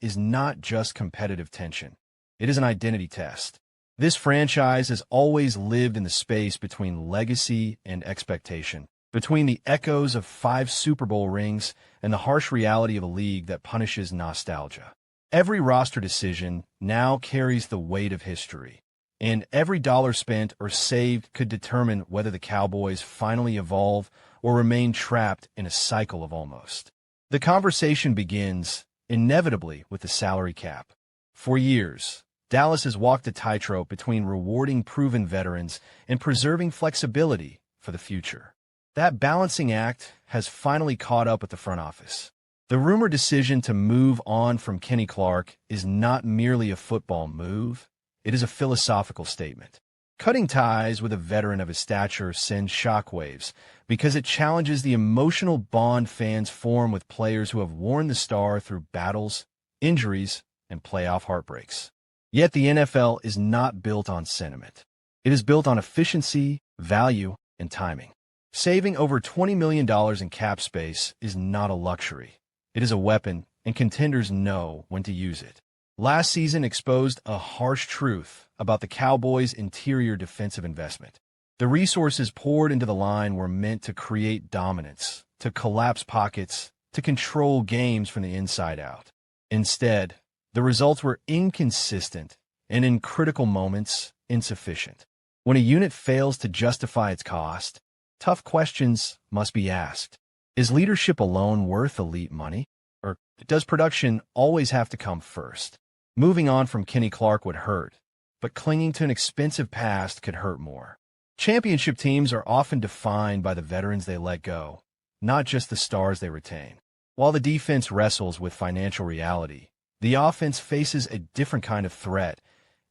is not just competitive tension. It is an identity test. This franchise has always lived in the space between legacy and expectation, between the echoes of 5 Super Bowl rings and the harsh reality of a league that punishes nostalgia. Every roster decision now carries the weight of history, and every dollar spent or saved could determine whether the Cowboys finally evolve or remain trapped in a cycle of almost. The conversation begins, inevitably, with the salary cap. For years, Dallas has walked a tightrope between rewarding proven veterans and preserving flexibility for the future. That balancing act has finally caught up with the front office. The rumored decision to move on from Kenny Clark is not merely a football move, it is a philosophical statement. Cutting ties with a veteran of his stature sends shockwaves because it challenges the emotional bond fans form with players who have worn the star through battles, injuries, and playoff heartbreaks. Yet the NFL is not built on sentiment. It is built on efficiency, value, and timing. Saving over $20 million in cap space is not a luxury. It is a weapon, and contenders know when to use it. Last season exposed a harsh truth about the Cowboys' interior defensive investment. The resources poured into the line were meant to create dominance, to collapse pockets, to control games from the inside out. Instead, the results were inconsistent and, in critical moments, insufficient. When a unit fails to justify its cost, tough questions must be asked. Is leadership alone worth elite money? Or does production always have to come first? Moving on from Kenny Clark would hurt, but clinging to an expensive past could hurt more. Championship teams are often defined by the veterans they let go, not just the stars they retain. While the defense wrestles with financial reality, the offense faces a different kind of threat,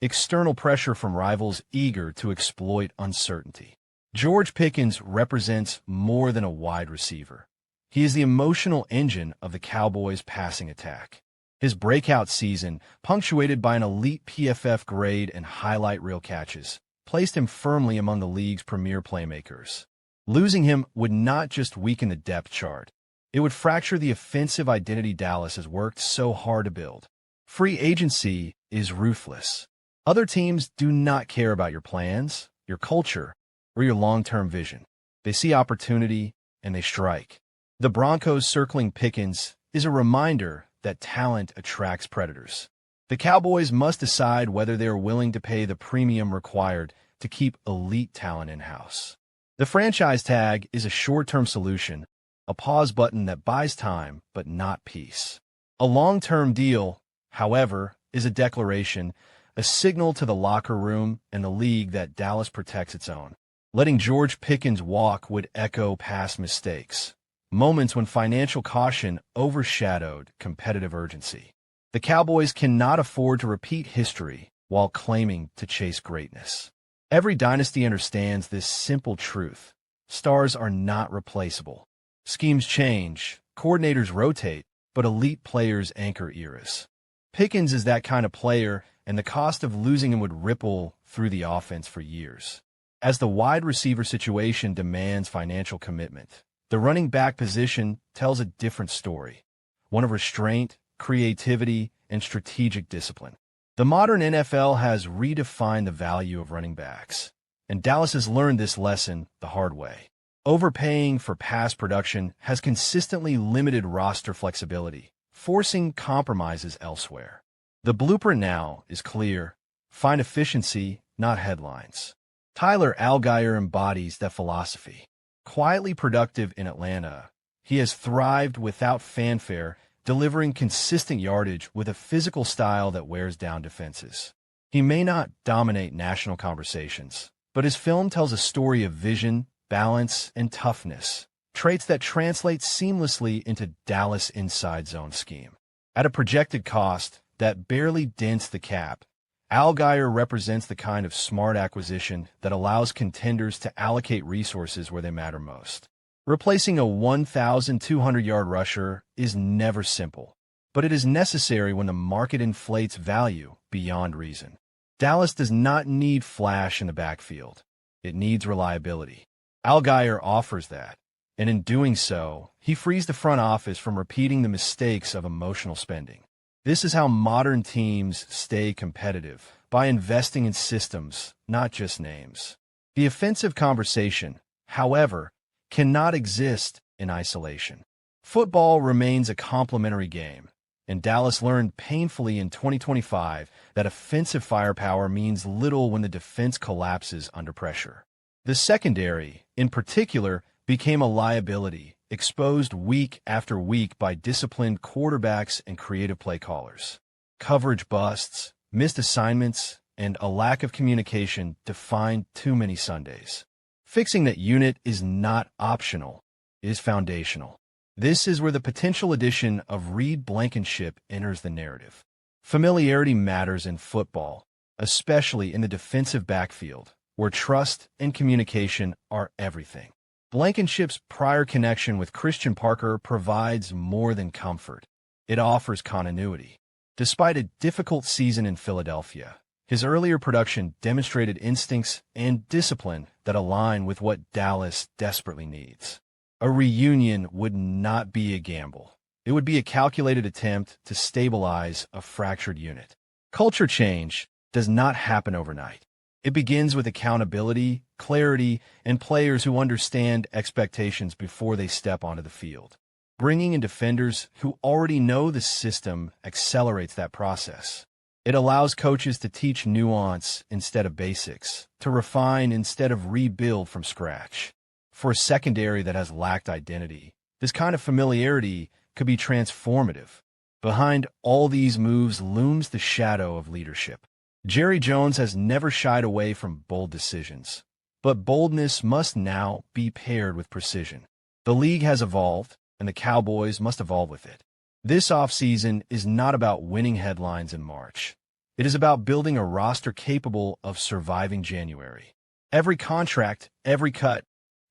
external pressure from rivals eager to exploit uncertainty. George Pickens represents more than a wide receiver. He is the emotional engine of the Cowboys' passing attack. His breakout season, punctuated by an elite PFF grade and highlight reel catches, placed him firmly among the league's premier playmakers. Losing him would not just weaken the depth chart. It would fracture the offensive identity Dallas has worked so hard to build. Free agency is ruthless. Other teams do not care about your plans, your culture, or your long-term vision. They see opportunity, and they strike. The Broncos circling Pickens is a reminder that talent attracts predators. The Cowboys must decide whether they are willing to pay the premium required to keep elite talent in-house. The franchise tag is a short-term solution, a pause button that buys time but not peace. A long-term deal, however, is a declaration, a signal to the locker room and the league that Dallas protects its own. Letting George Pickens walk would echo past mistakes, moments when financial caution overshadowed competitive urgency. The Cowboys cannot afford to repeat history while claiming to chase greatness. Every dynasty understands this simple truth. Stars are not replaceable. Schemes change, coordinators rotate, but elite players anchor eras. Pickens is that kind of player, and the cost of losing him would ripple through the offense for years. As the wide receiver situation demands financial commitment, the running back position tells a different story, one of restraint, creativity, and strategic discipline. The modern NFL has redefined the value of running backs, and Dallas has learned this lesson the hard way. Overpaying for pass production has consistently limited roster flexibility, forcing compromises elsewhere. The blueprint now is clear. Find efficiency, not headlines. Tyler Allgeier embodies that philosophy. Quietly productive in Atlanta, he has thrived without fanfare, delivering consistent yardage with a physical style that wears down defenses. He may not dominate national conversations, but his film tells a story of vision, balance, and toughness, traits that translate seamlessly into Dallas' inside zone scheme. At a projected cost that barely dents the cap, Allgeier represents the kind of smart acquisition that allows contenders to allocate resources where they matter most. Replacing a 1,200-yard rusher is never simple, but it is necessary when the market inflates value beyond reason. Dallas does not need flash in the backfield. It needs reliability. Allgeier offers that, and in doing so, he frees the front office from repeating the mistakes of emotional spending. This is how modern teams stay competitive, by investing in systems, not just names. The offensive conversation, however, cannot exist in isolation. Football remains a complementary game, and Dallas learned painfully in 2025 that offensive firepower means little when the defense collapses under pressure. The secondary, in particular, became a liability, exposed week after week by disciplined quarterbacks and creative play callers. Coverage busts, missed assignments, and a lack of communication defined too many Sundays. Fixing that unit is not optional, it is foundational. This is where the potential addition of Reed Blankenship enters the narrative. Familiarity matters in football, especially in the defensive backfield, where trust and communication are everything. Blankenship's prior connection with Christian Parker provides more than comfort. It offers continuity. Despite a difficult season in Philadelphia, his earlier production demonstrated instincts and discipline that align with what Dallas desperately needs. A reunion would not be a gamble. It would be a calculated attempt to stabilize a fractured unit. Culture change does not happen overnight. It begins with accountability, clarity, and players who understand expectations before they step onto the field. Bringing in defenders who already know the system accelerates that process. It allows coaches to teach nuance instead of basics, to refine instead of rebuild from scratch. For a secondary that has lacked identity, this kind of familiarity could be transformative. Behind all these moves looms the shadow of leadership. Jerry Jones has never shied away from bold decisions, but boldness must now be paired with precision. The league has evolved, and the Cowboys must evolve with it. This offseason is not about winning headlines in March. It is about building a roster capable of surviving January. Every contract, every cut,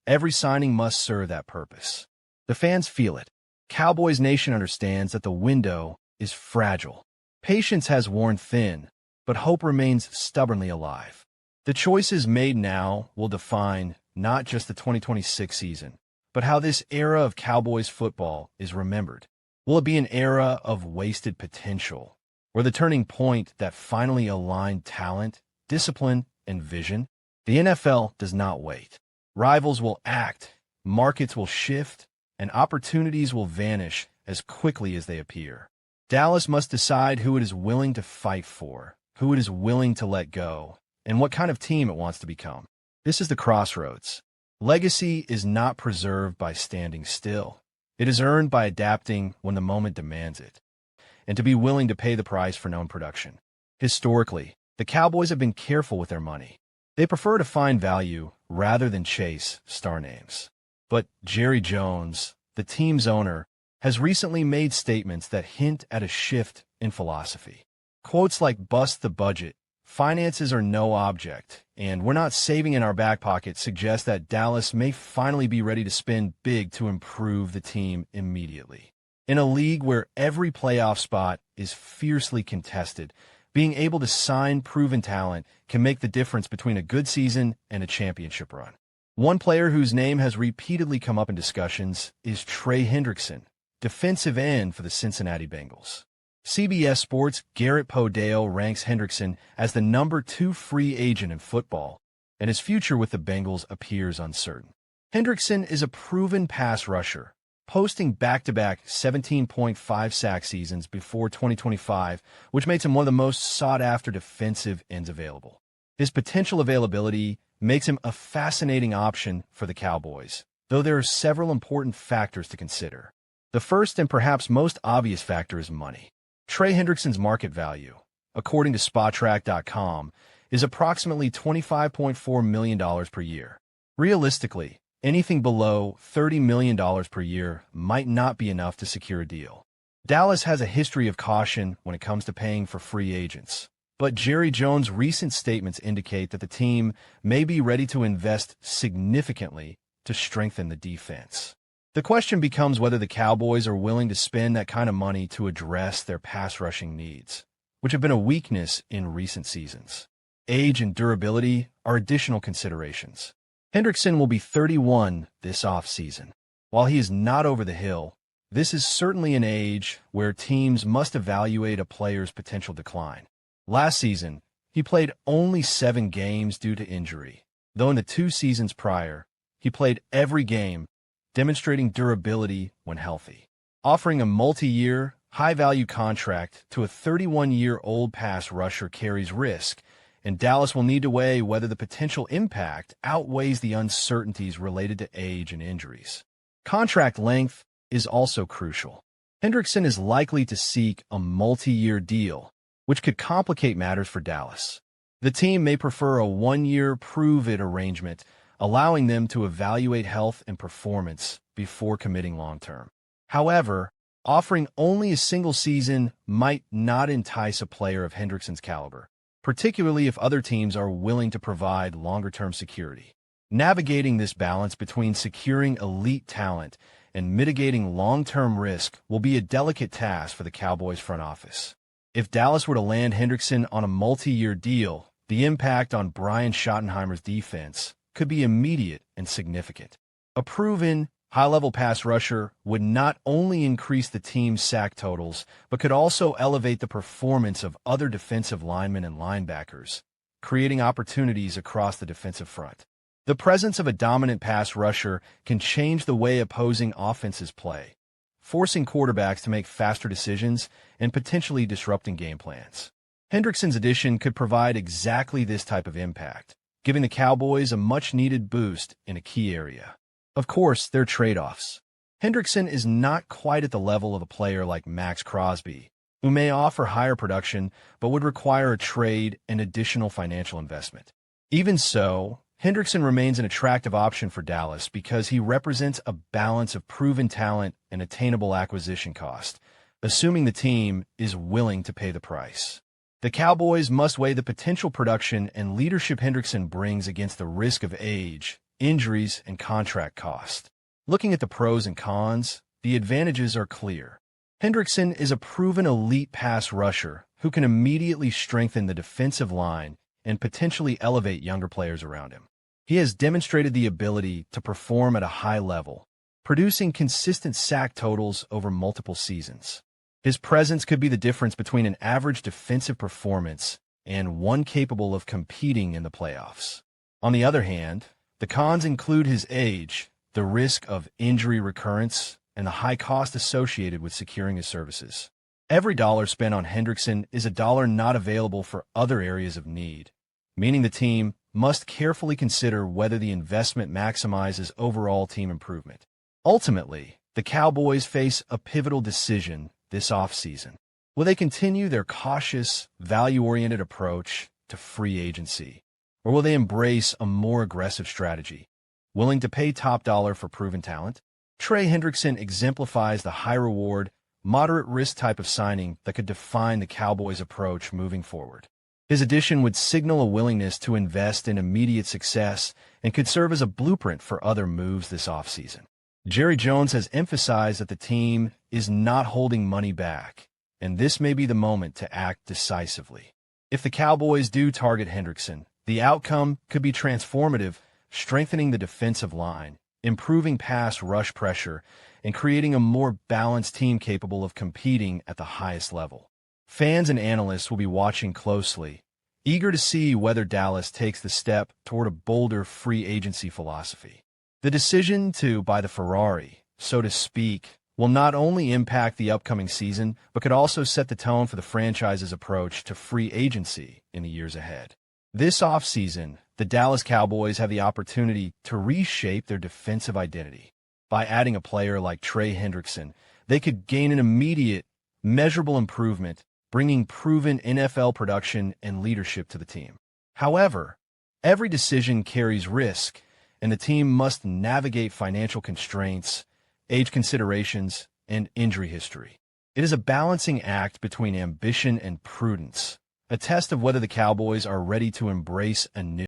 every signing must serve that purpose. The fans feel it. Cowboys Nation understands that the window is fragile. Patience has worn thin, but hope remains stubbornly alive. The choices made now will define not just the 2026 season, but how this era of Cowboys football is remembered. Will it be an era of wasted potential, or the turning point that finally aligned talent, discipline, and vision? The NFL does not wait. Rivals will act, markets will shift, and opportunities will vanish as quickly as they appear. Dallas must decide who it is willing to fight for, who it is willing to let go, and what kind of team it wants to become. This is the crossroads. Legacy is not preserved by standing still. It is earned by adapting when the moment demands it, and to be willing to pay the price for known production. Historically, the Cowboys have been careful with their money. They prefer to find value rather than chase star names. But Jerry Jones, the team's owner, has recently made statements that hint at a shift in philosophy. Quotes like "bust the budget," "finances are no object," and "we're not saving in our back pocket" suggest that Dallas may finally be ready to spend big to improve the team immediately. In a league where every playoff spot is fiercely contested, being able to sign proven talent can make the difference between a good season and a championship run. One player whose name has repeatedly come up in discussions is Trey Hendrickson, defensive end for the Cincinnati Bengals. CBS Sports' Garrett Podale ranks Hendrickson as the number 2 free agent in football, and his future with the Bengals appears uncertain. Hendrickson is a proven pass rusher, posting back-to-back 17.5 sack seasons before 2025, which makes him one of the most sought-after defensive ends available. His potential availability makes him a fascinating option for the Cowboys, though there are several important factors to consider. The first and perhaps most obvious factor is money. Trey Hendrickson's market value, according to Spotrac.com, is approximately $25.4 million per year. Realistically, anything below $30 million per year might not be enough to secure a deal. Dallas has a history of caution when it comes to paying for free agents, but Jerry Jones' recent statements indicate that the team may be ready to invest significantly to strengthen the defense. The question becomes whether the Cowboys are willing to spend that kind of money to address their pass rushing needs, which have been a weakness in recent seasons. Age and durability are additional considerations. Hendrickson will be 31 this offseason. While he is not over the hill, This is certainly an age where teams must evaluate a player's potential decline. Last season, he played only 7 games due to injury, though in the 2 seasons prior, he played every game, demonstrating durability when healthy. Offering a multi-year, high-value contract to a 31-year-old pass rusher carries risk, and Dallas will need to weigh whether the potential impact outweighs the uncertainties related to age and injuries. Contract length is also crucial. Hendrickson is likely to seek a multi-year deal, which could complicate matters for Dallas. The team may prefer a 1-year prove-it arrangement, allowing them to evaluate health and performance before committing long-term. However, offering only a single season might not entice a player of Hendrickson's caliber, particularly if other teams are willing to provide longer-term security. Navigating this balance between securing elite talent and mitigating long-term risk will be a delicate task for the Cowboys front office. If Dallas were to land Hendrickson on a multi-year deal, the impact on Brian Schottenheimer's defense could be immediate and significant. A proven, high-level pass rusher would not only increase the team's sack totals, but could also elevate the performance of other defensive linemen and linebackers, creating opportunities across the defensive front. The presence of a dominant pass rusher can change the way opposing offenses play, forcing quarterbacks to make faster decisions and potentially disrupting game plans. Hendrickson's addition could provide exactly this type of impact, giving the Cowboys a much-needed boost in a key area. Of course, there are trade-offs. Hendrickson is not quite at the level of a player like Maxx Crosby, who may offer higher production but would require a trade and additional financial investment. Even so, Hendrickson remains an attractive option for Dallas because he represents a balance of proven talent and attainable acquisition cost, assuming the team is willing to pay the price. The Cowboys must weigh the potential production and leadership Hendrickson brings against the risk of age, injuries, and contract cost. Looking at the pros and cons, the advantages are clear. Hendrickson is a proven elite pass rusher who can immediately strengthen the defensive line and potentially elevate younger players around him. He has demonstrated the ability to perform at a high level, producing consistent sack totals over multiple seasons. His presence could be the difference between an average defensive performance and one capable of competing in the playoffs. On the other hand, the cons include his age, the risk of injury recurrence, and the high cost associated with securing his services. Every dollar spent on Hendrickson is a dollar not available for other areas of need, meaning the team must carefully consider whether the investment maximizes overall team improvement. Ultimately, the Cowboys face a pivotal decision this offseason. Will they continue their cautious, value-oriented approach to free agency, or will they embrace a more aggressive strategy, willing to pay top dollar for proven talent? Trey Hendrickson exemplifies the high-reward, moderate-risk type of signing that could define the Cowboys' approach moving forward. His addition would signal a willingness to invest in immediate success and could serve as a blueprint for other moves this offseason. Jerry Jones has emphasized that the team is not holding money back, and this may be the moment to act decisively. If the Cowboys do target Hendrickson, the outcome could be transformative, strengthening the defensive line, improving pass rush pressure, and creating a more balanced team capable of competing at the highest level. Fans and analysts will be watching closely, eager to see whether Dallas takes the step toward a bolder free agency philosophy. The decision to buy the Ferrari, so to speak, will not only impact the upcoming season, but could also set the tone for the franchise's approach to free agency in the years ahead. This offseason, the Dallas Cowboys have the opportunity to reshape their defensive identity. By adding a player like Trey Hendrickson, they could gain an immediate, measurable improvement, bringing proven NFL production and leadership to the team. However, every decision carries risk, and the team must navigate financial constraints, age considerations, and injury history. It is a balancing act between ambition and prudence, a test of whether the Cowboys are ready to embrace a new